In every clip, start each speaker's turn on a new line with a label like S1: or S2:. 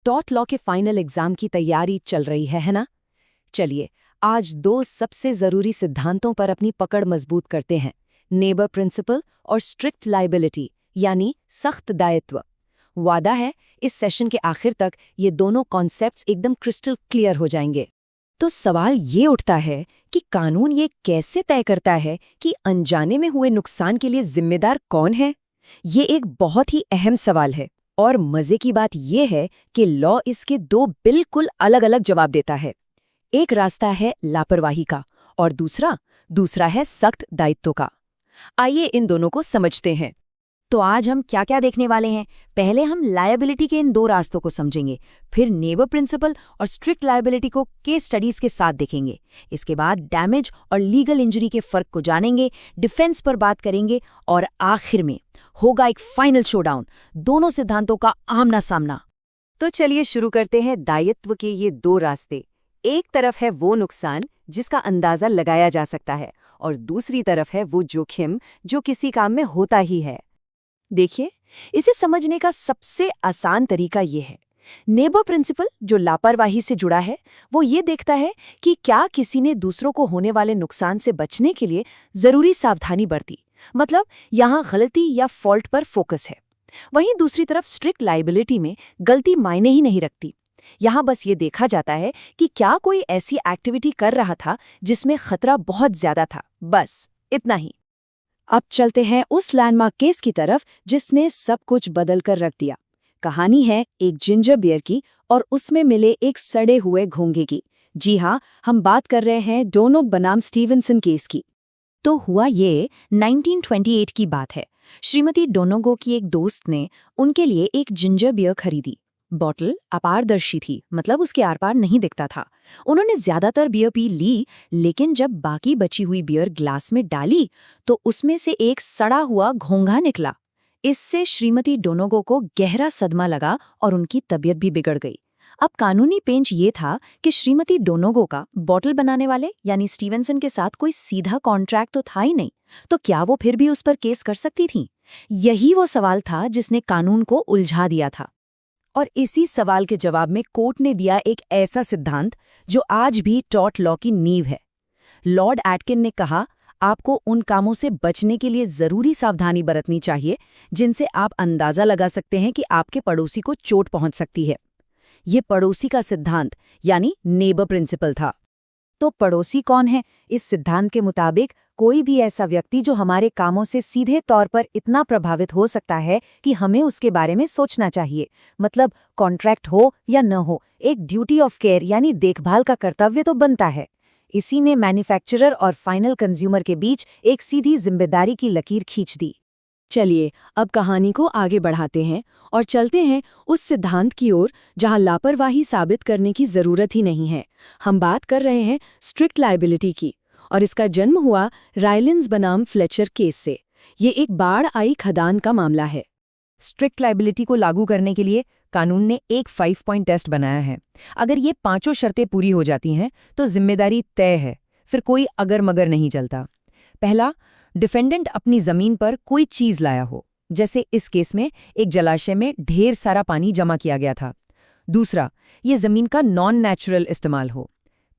S1: Taught law के final exam की तैयारी चल रही है ना? चलिए, आज दो सबसे जरूरी सिद्धांतों पर अपनी पकड़ मजबूत करते हैं, नेबर प्रिंसिपल और स्ट्रिक्ट लाइबिलिटी यानी सख्त दायित्व। वादा है इस सेशन के आखिर तक ये दोनों कॉन्सेप्ट्स एकदम क्रिस्टल क्लियर हो जाएंगे। तो सवाल ये उठता है कि कानून ये कैसे तय करता है कि अनजाने में हुए नुकसान के लिए जिम्मेदार कौन है? ये एक बहुत ही अहम सवाल है और मजे की बात यह है कि लॉ इसके दो बिल्कुल अलग-अलग जवाब देता है। एक रास्ता है लापरवाही का और दूसरा है सख्त दायित्व का। आइए इन दोनों को समझते हैं।
S2: तो आज हम क्या क्या देखने वाले हैं? पहले हम लायबिलिटी के इन दो रास्तों को समझेंगे, फिर नेबर प्रिंसिपल और स्ट्रिक्ट लायबिलिटी को केस स्टडीज के साथ देखेंगे। इसके बाद डैमेज और लीगल इंजरी के फर्क को जानेंगे, डिफेंस पर बात करेंगे और आखिर में होगा एक फाइनल शोडाउन, दोनों सिद्धांतों का आमना सामना।
S1: तो चलिए शुरू करते हैं दायित्व के ये दो रास्ते। एक तरफ है वो नुकसान जिसका अंदाजा लगाया जा सकता है और दूसरी तरफ है वो जोखिम जो किसी काम में होता ही है। देखिए, इसे समझने का सबसे आसान तरीका ये है। नेबर प्रिंसिपल जो लापरवाही से जुड़ा है, वो ये देखता है कि क्या किसी ने दूसरों को होने वाले नुकसान से बचने के लिए जरूरी सावधानी बरती, मतलब यहाँ गलती या फॉल्ट पर फोकस है। वहीं दूसरी तरफ स्ट्रिक्ट लाइबिलिटी में गलती मायने ही नहीं रखती। यहाँ बस ये देखा जाता है कि क्या कोई ऐसी एक्टिविटी कर रहा था जिसमें खतरा बहुत ज्यादा था, बस इतना ही। अब चलते हैं उस लैंडमार्क केस की तरफ जिसने सब कुछ बदल कर रख दिया। कहानी है एक जिंजर बियर की और उसमें मिले एक सड़े हुए घोंघे की। जी हाँ, हम बात कर रहे हैं डोनो बनाम स्टीवेंसन केस की।
S2: तो हुआ ये 1928 की बात है। श्रीमती डोनेगो की एक दोस्त ने उनके लिए एक जिंजर बियर खरीदी। बॉटल अपारदर्शी थी, मतलब उसके आर पार नहीं दिखता था। उन्होंने ज्यादातर बियर पी ली, लेकिन जब बाकी बची हुई बियर ग्लास में डाली तो उसमें से एक सड़ा हुआ घोंघा निकला। इससे श्रीमती डोनेगो को गहरा सदमा लगा और उनकी तबीयत भी बिगड़ गई। अब कानूनी पेंच ये था कि श्रीमती डोनेगो का बॉटल बनाने वाले यानी स्टीवेंसन के साथ कोई सीधा कॉन्ट्रैक्ट तो था ही नहीं, तो क्या वो फिर भी उस पर केस कर सकती थी? यही वो सवाल था जिसने कानून को उलझा दिया था।
S1: और इसी सवाल के जवाब में कोर्ट ने दिया एक ऐसा सिद्धांत जो आज भी टॉट लॉ की नींव है। लॉर्ड एटकिन ने कहा, आपको उन कामों से बचने के लिए जरूरी सावधानी बरतनी चाहिए जिनसे आप अंदाजा लगा सकते हैं कि आपके पड़ोसी को चोट पहुंच सकती है। ये पड़ोसी का सिद्धांत यानी नेबर प्रिंसिपल था। तो पड़ोसी कौन है? इस सिद्धांत के मुताबिक कोई भी ऐसा व्यक्ति जो हमारे कामों से सीधे तौर पर इतना प्रभावित हो सकता है कि हमें उसके बारे में सोचना चाहिए। मतलब कॉन्ट्रैक्ट हो या न हो, एक ड्यूटी ऑफ केयर यानी देखभाल का कर्तव्य तो बनता है। इसी ने मैन्युफैक्चरर और फाइनल कंज्यूमर के बीच एक सीधी जिम्मेदारी की लकीर खींच दी। चलिए, अब कहानी को आगे बढ़ाते हैं और चलते हैं उस सिद्धांत की ओर जहां लापरवाही साबित करने की जरूरत ही नहीं है। हम बात कर रहे हैं स्ट्रिक्ट लायबिलिटी की और इसका जन्म हुआ रायलिन्स बनाम फ्लेचर केस से। ये एक बाढ़ आई खदान का मामला है। स्ट्रिक्ट लायबिलिटी को लागू करने के लिए कानून ने एक 5 पॉइंट टेस्ट बनाया है। अगर ये पांचों शर्तें पूरी हो जाती हैं तो जिम्मेदारी तय है, फिर कोई अगर मगर नहीं चलता। पहला, डिफेंडेंट अपनी जमीन पर कोई चीज लाया हो, जैसे इस केस में एक जलाशय में ढेर सारा पानी जमा किया गया था। दूसरा, ये जमीन का नॉन नेचुरल इस्तेमाल हो।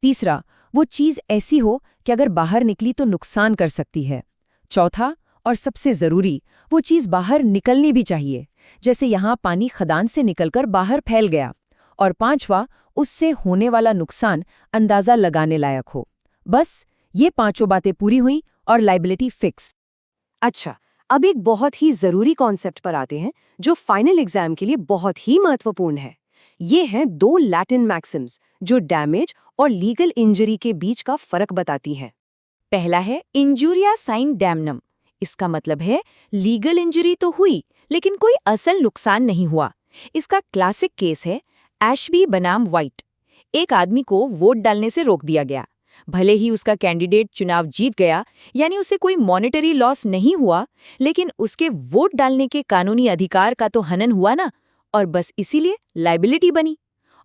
S1: तीसरा, वो चीज ऐसी हो कि अगर बाहर निकली तो नुकसान कर सकती है। चौथा और सबसे जरूरी, वो चीज बाहर निकलनी भी चाहिए, जैसे यहाँ पानी खदान से निकलकर बाहर फैल गया। और पांचवा, उससे होने वाला नुकसान अंदाजा लगाने लायक हो। बस ये पांचों बातें पूरी हुई और लायबिलिटी फिक्स। अच्छा, अब एक बहुत ही जरूरी कॉन्सेप्ट पर आते हैं जो फाइनल एग्जाम के लिए बहुत ही महत्वपूर्ण है। ये हैं दो लैटिन मैक्सिम्स जो डैमेज और लीगल इंजरी के बीच का फर्क बताती हैं। पहला है इंजुरिया साइन डैमनम। इसका मतलब है लीगल इंजरी तो हुई लेकिन कोई असल नुकसान नहीं हुआ। इसका क्लासिक केस है एशबी बनाम वाइट। एक आदमी को वोट डालने से रोक दिया गया। भले ही उसका कैंडिडेट चुनाव जीत गया, यानी उसे कोई मॉनेटरी लॉस नहीं हुआ, लेकिन उसके वोट डालने के कानूनी अधिकार का तो हनन हुआ ना, और बस इसीलिए लायबिलिटी बनी।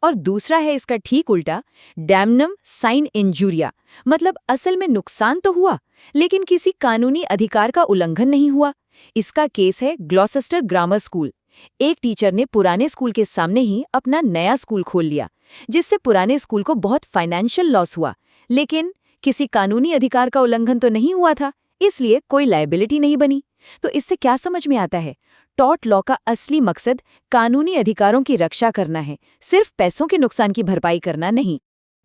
S1: और दूसरा है इसका ठीक उल्टा, डैमनम साइन इंजूरिया। मतलब असल में नुकसान तो हुआ लेकिन किसी कानूनी अधिकार का उल्लंघन नहीं हुआ। इसका केस है ग्लॉसेस्टर ग्रामर स्कूल।
S2: एक टीचर ने पुराने स्कूल के सामने ही अपना नया स्कूल खोल लिया, जिससे पुराने स्कूल को बहुत फाइनेंशियल लॉस हुआ, लेकिन किसी कानूनी अधिकार का उल्लंघन तो नहीं हुआ था, इसलिए कोई लायबिलिटी नहीं बनी। तो इससे क्या समझ में आता है? टॉर्ट लॉ का असली मकसद कानूनी अधिकारों की रक्षा करना है, सिर्फ पैसों के नुकसान की भरपाई करना नहीं।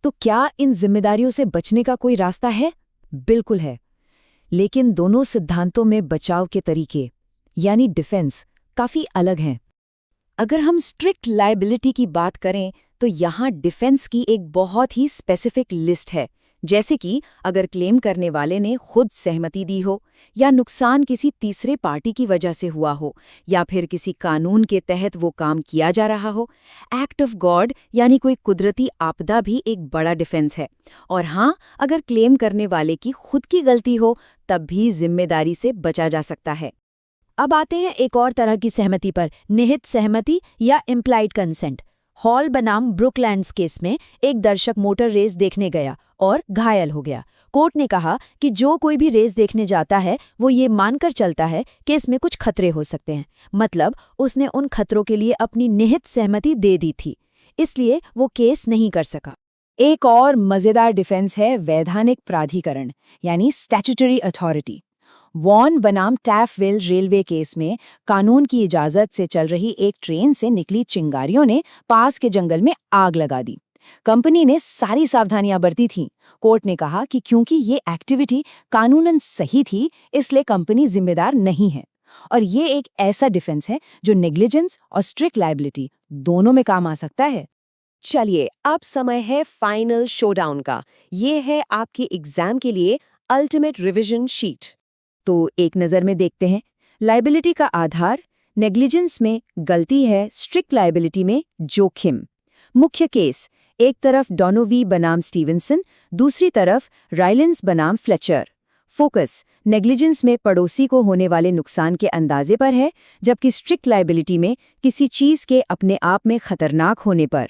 S1: तो क्या इन जिम्मेदारियों से बचने का कोई रास्ता है? बिल्कुल है, लेकिन दोनों सिद्धांतों में बचाव के तरीके यानी डिफेंस काफी अलग हैं। अगर हम स्ट्रिक्ट लायबिलिटी की बात करें तो यहाँ डिफेंस की एक बहुत ही स्पेसिफिक लिस्ट है, जैसे कि अगर क्लेम करने वाले ने खुद सहमति दी हो, या नुकसान किसी तीसरे पार्टी की वजह से हुआ हो, या फिर किसी कानून के तहत वो काम किया जा रहा हो। एक्ट ऑफ गॉड यानी कोई कुदरती आपदा भी एक बड़ा डिफेंस है। और हाँ, अगर क्लेम करने वाले की खुद की गलती हो तब भी जिम्मेदारी से बचा जा सकता है।
S2: अब आते हैं एक और तरह की सहमति पर, निहित सहमति या इम्प्लाइड कंसेंट। हॉल बनाम ब्रुकलैंड्स केस में एक दर्शक मोटर रेस देखने गया और घायल हो गया। कोर्ट ने कहा कि जो कोई भी रेस देखने जाता है वो ये मानकर चलता है कि इसमें कुछ खतरे हो सकते हैं, मतलब उसने उन खतरों के लिए अपनी निहित सहमति दे दी थी, इसलिए वो केस नहीं कर सका।
S1: एक और मजेदार डिफेंस है वैधानिक प्राधिकरण यानी स्टैट्यूटरी अथॉरिटी। वॉन बनाम टैफविल रेलवे केस में कानून की इजाजत से चल रही एक ट्रेन से निकली चिंगारियों ने पास के जंगल में आग लगा दी। कंपनी ने सारी सावधानियां बरती थीं। कोर्ट ने कहा कि क्योंकि ये एक्टिविटी कानूनन सही थी, इसलिए कंपनी जिम्मेदार नहीं है। और ये एक ऐसा डिफेंस है जो नेग्लिजेंस और स्ट्रिक्ट लायबिलिटी दोनों में काम आ सकता है।
S3: चलिए, अब समय है फाइनल शोडाउन का। ये है आपके एग्जाम के लिए अल्टीमेट रिवीजन शीट।
S1: तो एक नज़र में देखते हैं। लायबिलिटी का आधार नेग्लिजेंस में गलती है, स्ट्रिक्ट लायबिलिटी में जोखिम। मुख्य केस, एक तरफ डोनोवी बनाम स्टीवेंसन, दूसरी तरफ राइलेंस बनाम फ्लेचर। फोकस नेग्लिजेंस में पड़ोसी को होने वाले नुकसान के अंदाजे पर है, जबकि स्ट्रिक्ट लायबिलिटी में किसी चीज़ के अपने आप में खतरनाक होने पर।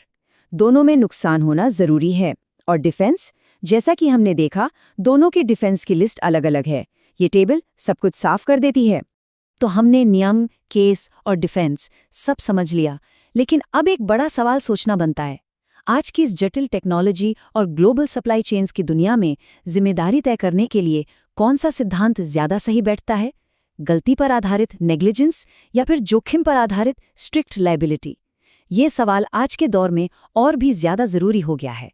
S1: दोनों में नुकसान होना जरूरी है। और डिफेंस, जैसा कि हमने देखा, दोनों की डिफेंस की लिस्ट अलग-अलग है। ये टेबल सब कुछ साफ कर देती है। तो हमने नियम, केस और डिफेंस सब समझ लिया, लेकिन अब एक बड़ा सवाल सोचना बनता है। आज की इस जटिल टेक्नोलॉजी और ग्लोबल सप्लाई चेन्स की दुनिया में जिम्मेदारी तय करने के लिए कौन सा सिद्धांत ज्यादा सही बैठता है? गलती पर आधारित नेग्लिजेंस या फिर जोखिम पर आधारित स्ट्रिक्ट लायबिलिटी? ये सवाल आज के दौर में और भी ज्यादा जरूरी हो गया है।